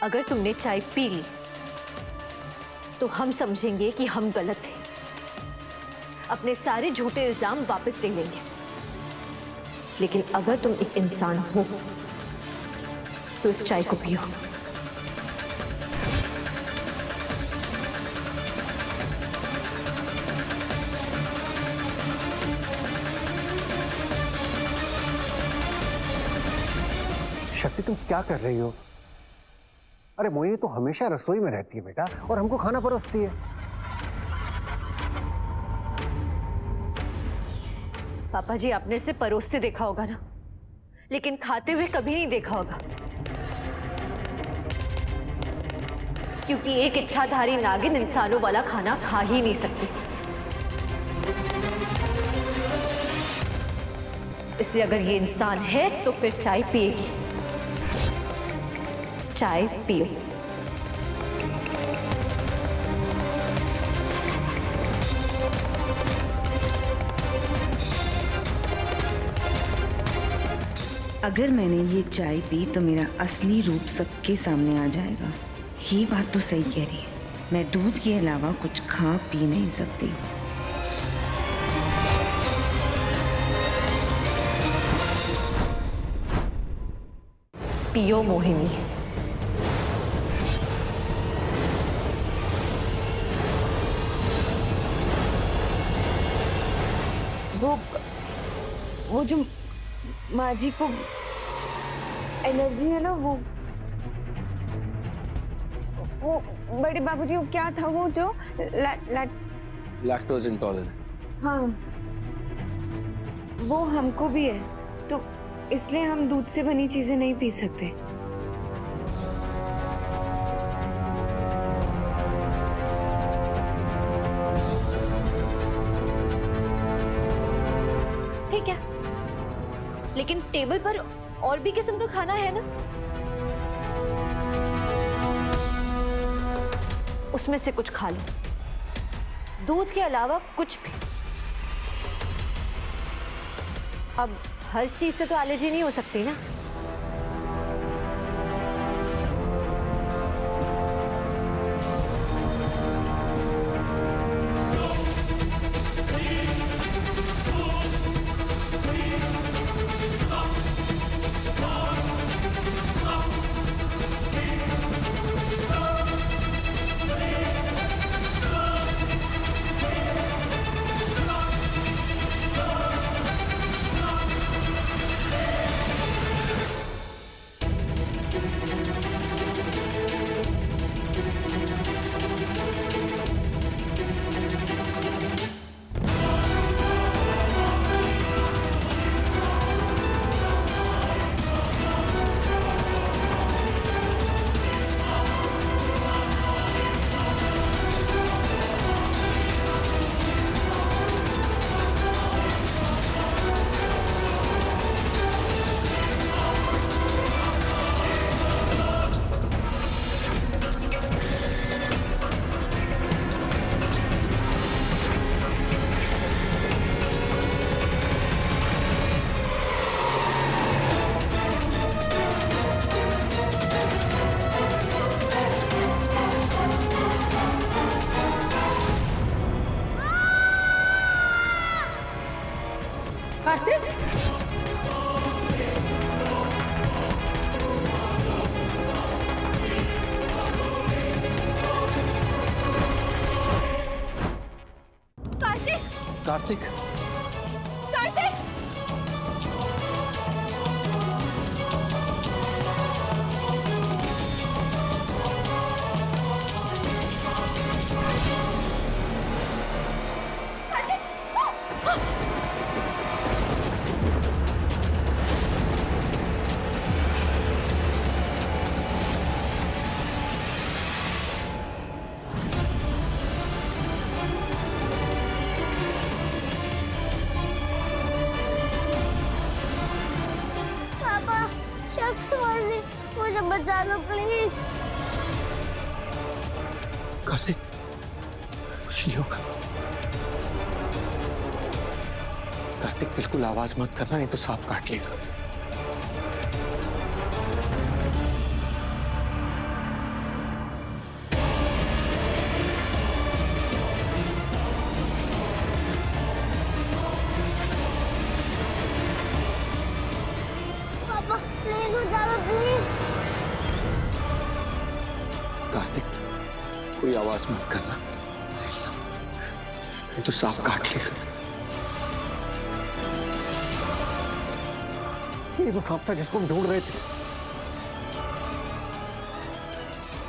अगर तुमने चाय पी ली तो हम समझेंगे कि हम गलत थे, अपने सारे झूठे इल्जाम वापस ले लेंगे। लेकिन अगर तुम एक इंसान हो तो इस चाय को पियो। शक्ति, तुम क्या कर रही हो? अरे मोहिनी तो हमेशा रसोई में रहती है बेटा, और हमको खाना परोसती है। पापा जी, आपने इसे परोसते देखा होगा ना, लेकिन खाते हुए कभी नहीं देखा होगा, क्योंकि एक इच्छाधारी नागिन इंसानों वाला खाना खा ही नहीं सकती। इसलिए अगर ये इंसान है तो फिर चाय पिएगी। चाय पियो। अगर मैंने ये चाय पी तो मेरा असली रूप सबके सामने आ जाएगा। ये बात तो सही कह रही है, मैं दूध के अलावा कुछ खा पी नहीं सकती। पियो मोहिनी। वो जो माँ जी को एलर्जी है ना, वो बड़े बाबूजी, वो क्या था वो जो लैक्टोज इंटॉलरेंट। हाँ, वो हमको भी है, तो इसलिए हम दूध से बनी चीजें नहीं पी सकते। ठीक है, लेकिन टेबल पर और भी किस्म का खाना है ना, उसमें से कुछ खा लो, दूध के अलावा कुछ भी। अब हर चीज से तो एलर्जी नहीं हो सकती ना। कार्तिक, कार्तिक, कार्तिक! मुझे बचा लो प्लीज। कार्तिक, कुछ नहीं होगा। कार्तिक, बिल्कुल आवाज मत करना, नहीं तो सांप काट लेगा। कार्तिक, कोई आवाज मत करना, ये तो सांप काट लेगा। ये वो सांप था जिसको हम ढूंढ रहे थे।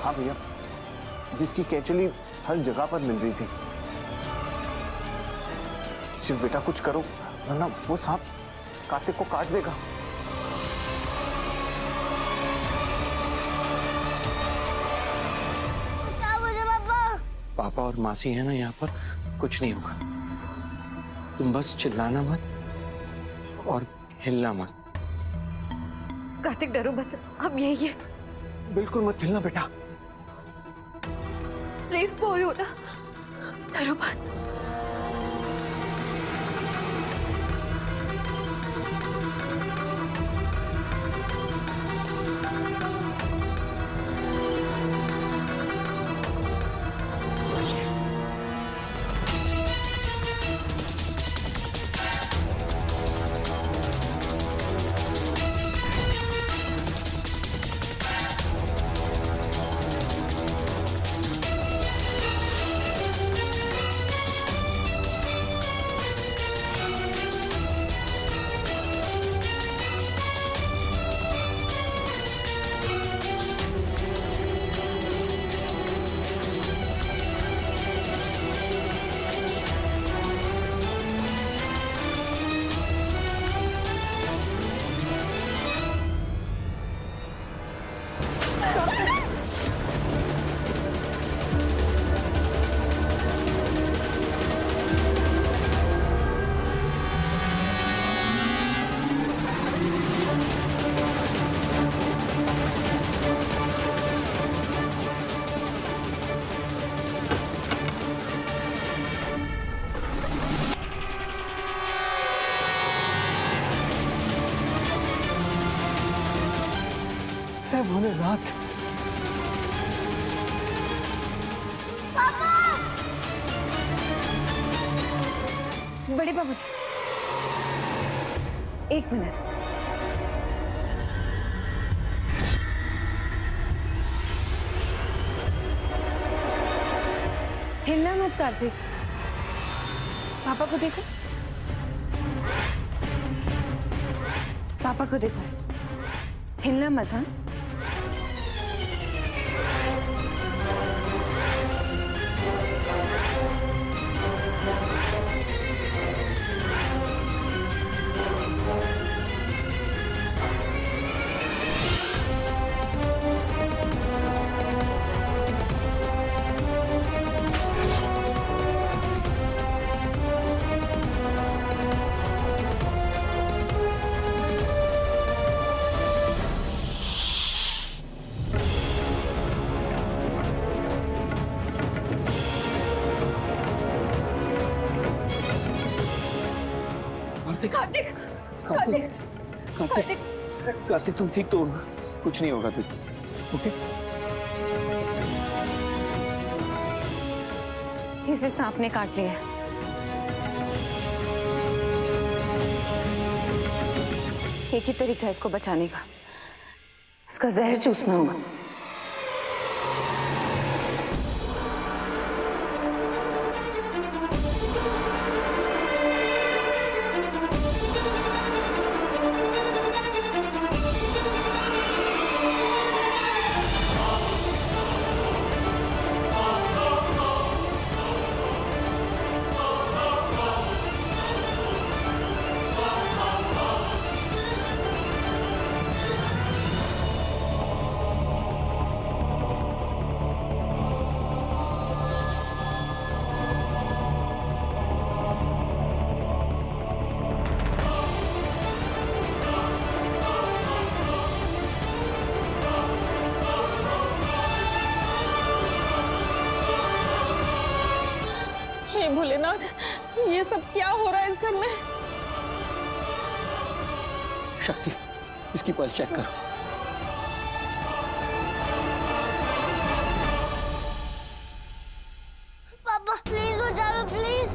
हाँ भैया, जिसकी केचुली हर जगह पर मिल रही थी। शिव बेटा कुछ करो, वरना वो सांप कार्तिक को काट देगा। क्या मुझे पापा? पापा और मासी है ना यहाँ पर, कुछ नहीं होगा। तुम बस चिल्लाना मत और हिलना मत। कार्तिक डरो मत, हम यही है। बिल्कुल मत हिलना बेटा। ब्रेव बॉय हो ना, डरो मत। भोलेनाथ, बड़े बाबूजी, एक मिनट। हिलना मत कार्तिक। पापा को देखो, पापा को देखो, हिलना मत। हाँ, कार्तिक, कार्तिक, कार्तिक, कार्तिक तुम ठीक तो हो ना? कुछ नहीं होगा तुझे, ओके? इसे सांप ने काट लिया। एक ही तरीका है इसको बचाने का, इसका जहर चूसना होगा। भोलेनाथ, ये सब क्या हो रहा है इस घर में? शक्ति, इसकी पल्स चेक करो। पापा प्लीज बचा लो, प्लीज।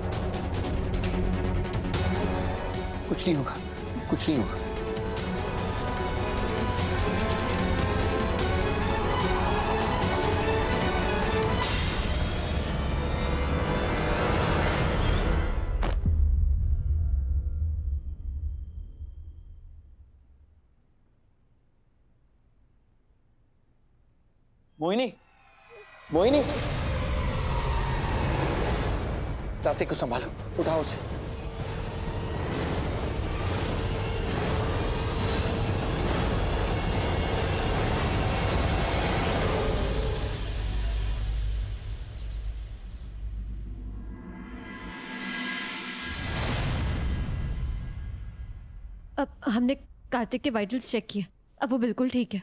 कुछ नहीं होगा, कुछ नहीं होगा। मोहिनी, मोहिनी, कार्तिक को संभालो, उठाओ उसे। अब हमने कार्तिक के वाइटल्स चेक किए, अब वो बिल्कुल ठीक है।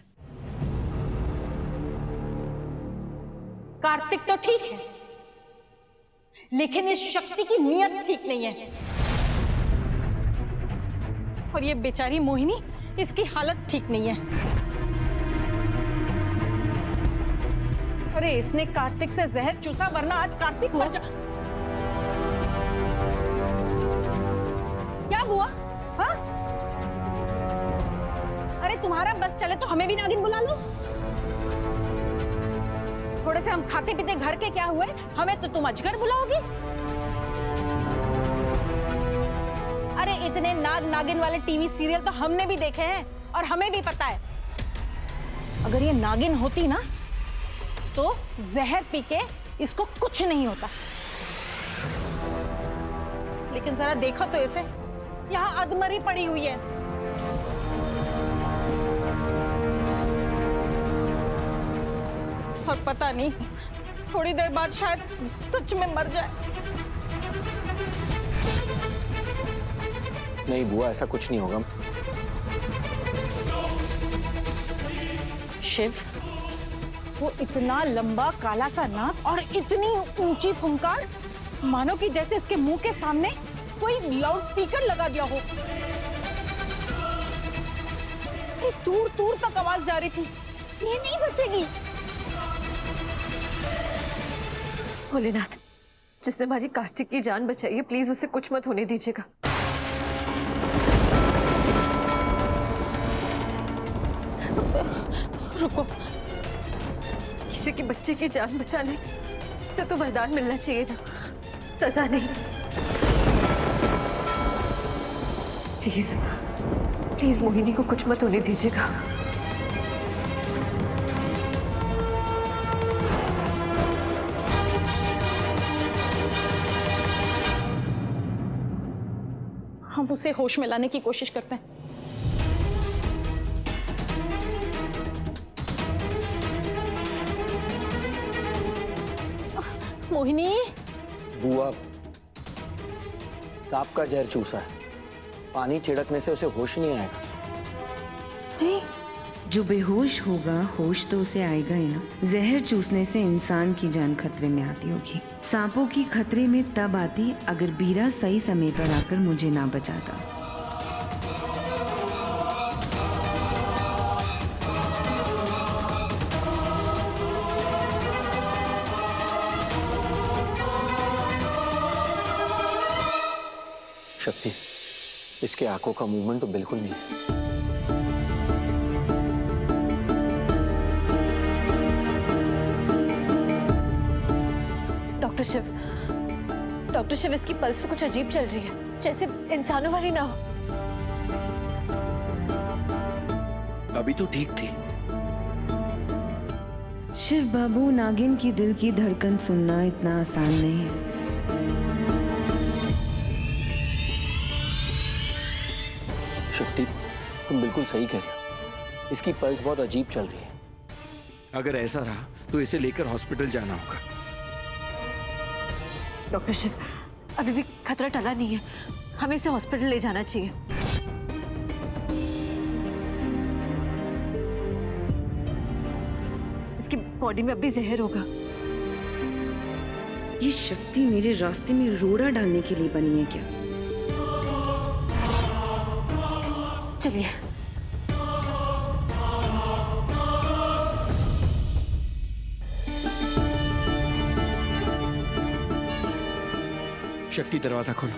कार्तिक तो ठीक है, लेकिन इस शक्ति की नीयत ठीक नहीं है। और ये बेचारी मोहिनी, इसकी हालत ठीक नहीं है। अरे इसने कार्तिक से जहर चूसा, वरना आज कार्तिक मर जा। क्या हुआ? हाँ? अरे तुम्हारा बस चले तो हमें भी नागिन बुला लो। थोड़े से हम खाते पीते घर के क्या हुए, हमें तो तुम अजगर बुलाओगी। अरे इतने नाग नागिन वाले टीवी सीरियल तो हमने भी देखे हैं और हमें भी पता है, अगर ये नागिन होती ना तो जहर पी के इसको कुछ नहीं होता। लेकिन जरा देखो तो इसे, यहाँ अधमरी पड़ी हुई है। और पता नहीं थोड़ी देर बाद शायद सच में मर जाए। नहीं बुआ, ऐसा कुछ नहीं होगा। शिव, वो इतना लंबा काला सा नाक और इतनी ऊंची फुंकार, मानो कि जैसे उसके मुंह के सामने कोई लाउड स्पीकर लगा दिया हो। दूर दूर तक आवाज जा रही थी, ये नहीं बचेगी। भोलेनाथ, जिसने हमारी कार्तिक की जान बचाई है, प्लीज उसे कुछ मत होने दीजिएगा। रुको, किसी के बच्चे की जान बचाने से तो वरदान मिलना चाहिए था, सजा नहीं। प्लीज प्लीज मोहिनी को कुछ मत होने दीजिएगा। हम उसे होश में लाने की कोशिश करते हैं। मोहिनी, बुआ, सांप का जहर चूसा है, पानी छिड़कने से उसे होश नहीं आएगा। जो बेहोश होगा, होश तो उसे आएगा ही ना। जहर चूसने से इंसान की जान खतरे में आती होगी। सांपों की खतरे में तब आती अगर बीरा सही समय पर आकर मुझे ना बचाता। शक्ति, इसके आंखों का मूवमेंट तो बिल्कुल नहीं है। डॉक्टर शिव, इसकी पल्स तो कुछ अजीब चल रही है, जैसे इंसानों वाली ना हो। अभी तो ठीक थी। शिव बाबू, नागिन की दिल की धड़कन सुनना इतना आसान नहीं है। शक्ति, तुम बिल्कुल सही कह रही हो, इसकी पल्स बहुत अजीब चल रही है। अगर ऐसा रहा तो इसे लेकर हॉस्पिटल जाना होगा। डॉक्टर शिव, अभी भी खतरा टला नहीं है, हमें इसे हॉस्पिटल ले जाना चाहिए। इसकी बॉडी में अभी जहर होगा। ये शक्ति मेरे रास्ते में रोड़ा डालने के लिए बनी है क्या? चलिए। शक्ति, दरवाजा खोलो।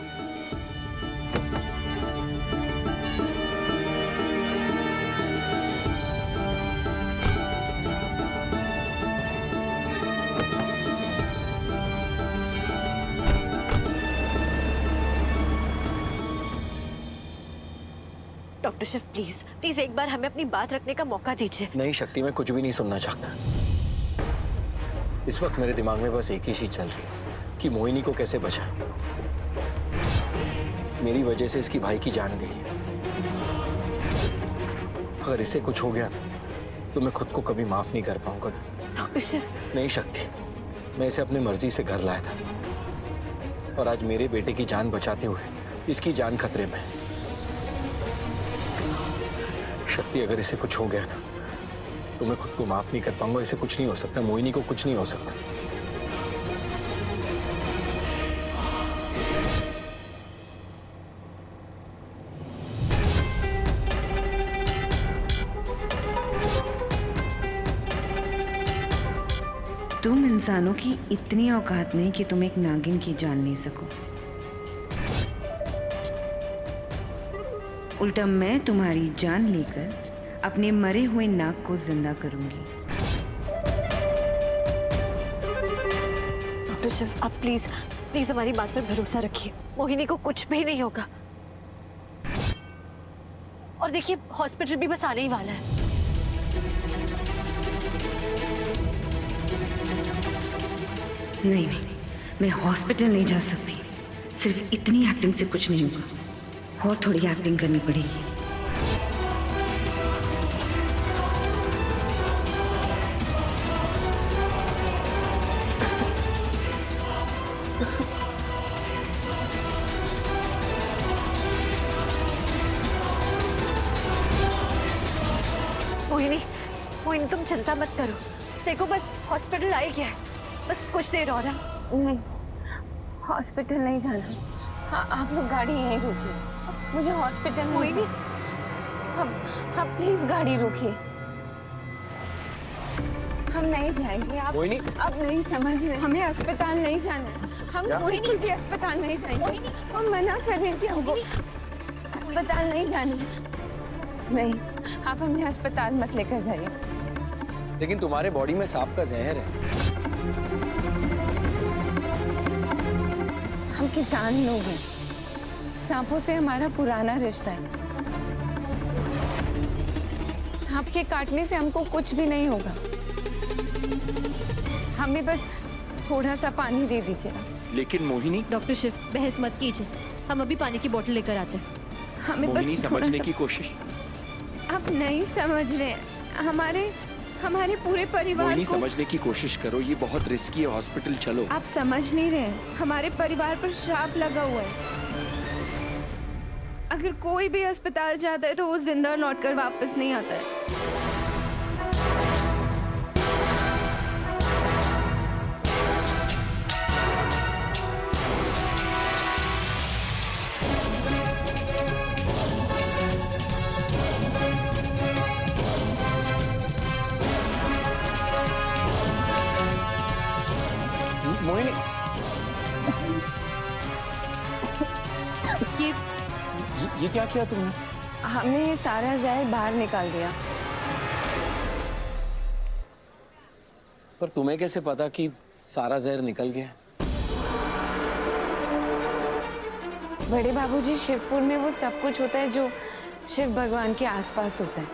डॉक्टर शिव, प्लीज प्लीज एक बार हमें अपनी बात रखने का मौका दीजिए। नहीं शक्ति, मैं कुछ भी नहीं सुनना चाहता। इस वक्त मेरे दिमाग में बस एक ही चीज चल रही है कि मोहिनी को कैसे बचाएं। मेरी वजह से इसकी भाई की जान गई है। अगर इससे कुछ हो गया ना तो मैं खुद को कभी माफ नहीं कर पाऊंगा। डॉक्टर शिव, नहीं शक्ति, मैं इसे अपनी मर्जी से घर लाया था और आज मेरे बेटे की जान बचाते हुए इसकी जान खतरे में है। शक्ति, अगर इसे कुछ हो गया ना तो मैं खुद को माफ नहीं कर पाऊंगा। इसे कुछ नहीं हो सकता, मोहिनी को कुछ नहीं हो सकता। तुम इंसानों की इतनी औकात नहीं कि तुम एक नागिन की जान ले सको। उल्टा मैं तुम्हारी जान लेकर अपने मरे हुए नाग को जिंदा करूंगी। डॉक्टर शिव, आप प्लीज प्लीज हमारी बात पर भरोसा रखिए। मोहिनी को कुछ भी नहीं होगा। और देखिए, हॉस्पिटल भी बस आने ही वाला है। नहीं नहीं, मैं हॉस्पिटल नहीं जा सकती। सिर्फ इतनी एक्टिंग से कुछ नहीं होगा, और थोड़ी एक्टिंग करनी पड़ेगी। मोहिनी, मोहिनी तुम चिंता मत करो। देखो, बस हॉस्पिटल आ ही गया है। बस कुछ देर और। नहीं, हॉस्पिटल नहीं जाना। हाँ, आप लोग गाड़ी यहीं रोकिए। मुझे हॉस्पिटल नहीं जाना। हाँ प्लीज गाड़ी रोकिए। हम नहीं जाएंगे। आप नहीं समझ रहे। हमें अस्पताल नहीं जाना है। हम कोई भी अस्पताल नहीं जाएंगे। हम मना कर रहे हैं कि हमको अस्पताल नहीं जाना। नहीं, आप हमें अस्पताल मत लेकर जाइए। लेकिन तुम्हारे बॉडी में सांप का जहर है। हम किसान लोग हैं। सांपों से हमारा पुराना रिश्ता है। सांप के काटने से हमको कुछ भी नहीं होगा। हमें बस थोड़ा सा पानी दे दीजिए। लेकिन मोहिनी। डॉक्टर शिव, बहस मत कीजिए। हम अभी पानी की बोतल लेकर आते हैं। हमें मोहिनी, बस समझने की कोशिश। आप नहीं समझ रहे। हमारे पूरे परिवार को समझने की कोशिश करो। ये बहुत रिस्की है। हॉस्पिटल चलो। आप समझ नहीं रहे। हमारे परिवार पर श्राप लगा हुआ है। अगर कोई भी अस्पताल जाता है तो वो जिंदा लौटकर वापस नहीं आता है। मोहिनी, ये क्या किया तुमने? हमने सारा जहर बाहर निकाल दिया। पर तुम्हें कैसे पता कि सारा जहर निकल गया? बड़े बाबूजी, शिवपुर में वो सब कुछ होता है जो शिव भगवान के आसपास होता है।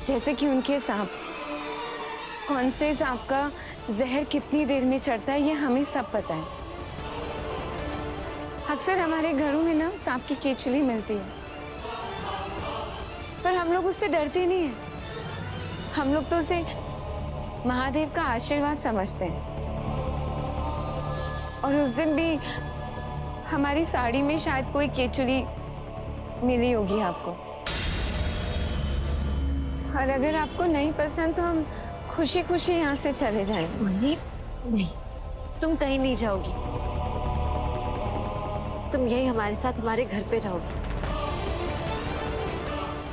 जैसे कि उनके सांप, कौन से सांप का जहर कितनी देर में चढ़ता है, ये हमें सब पता है। अक्सर हमारे घरों में ना सांप की केचुली मिलती है, पर हम लोग उससे डरते नहीं हैं। हम लोग तो उसे महादेव का आशीर्वाद समझते हैं। और उस दिन भी हमारी साड़ी में शायद कोई केचुली मिली होगी आपको। और अगर आपको नहीं पसंद तो हम खुशी खुशी यहाँ से चले जाएंगे। नहीं, तुम कहीं नहीं जाओगी। तुम यही हमारे साथ हमारे घर पे रहोगी।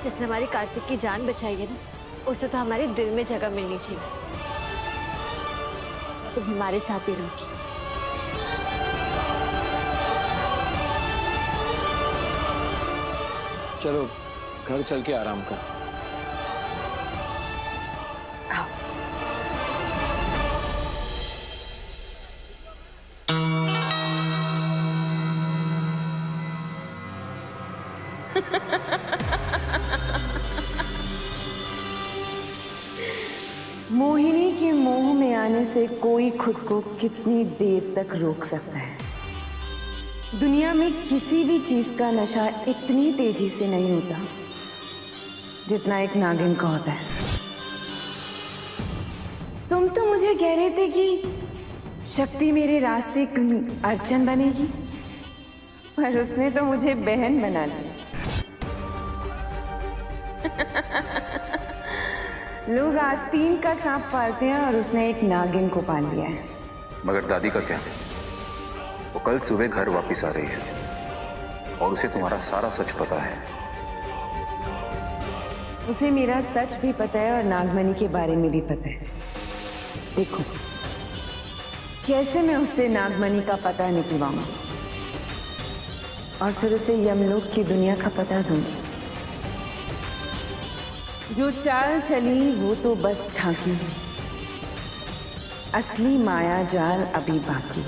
जिसने हमारी कार्तिक की जान बचाई है ना, उसे तो हमारे दिल में जगह मिलनी चाहिए। तुम हमारे साथ ही रहोगी। चलो घर चल के आराम कर। मोहिनी के मोह में आने से कोई खुद को कितनी देर तक रोक सकता है। दुनिया में किसी भी चीज का नशा इतनी तेजी से नहीं होता जितना एक नागिन का होता है। तुम तो मुझे कह रहे थे कि शक्ति मेरे रास्ते कहीं अर्चन बनेगी, पर उसने तो मुझे बहन बना दिया। लोग आस्तीन का सांप पालते हैं और उसने एक नागिन को पाल लिया है। मगर दादी का क्या? वो कल सुबह घर वापस आ रही है और उसे तुम्हारा सारा सच पता है। उसे मेरा सच भी पता है और नागमणि के बारे में भी पता है। देखो कैसे मैं उससे नागमणि का पता निकलवाऊंगी और फिर उसे यमलोक की दुनिया का पता दूंगी। जो चाल चली वो तो बस झांकी, असली माया जाल अभी बाकी।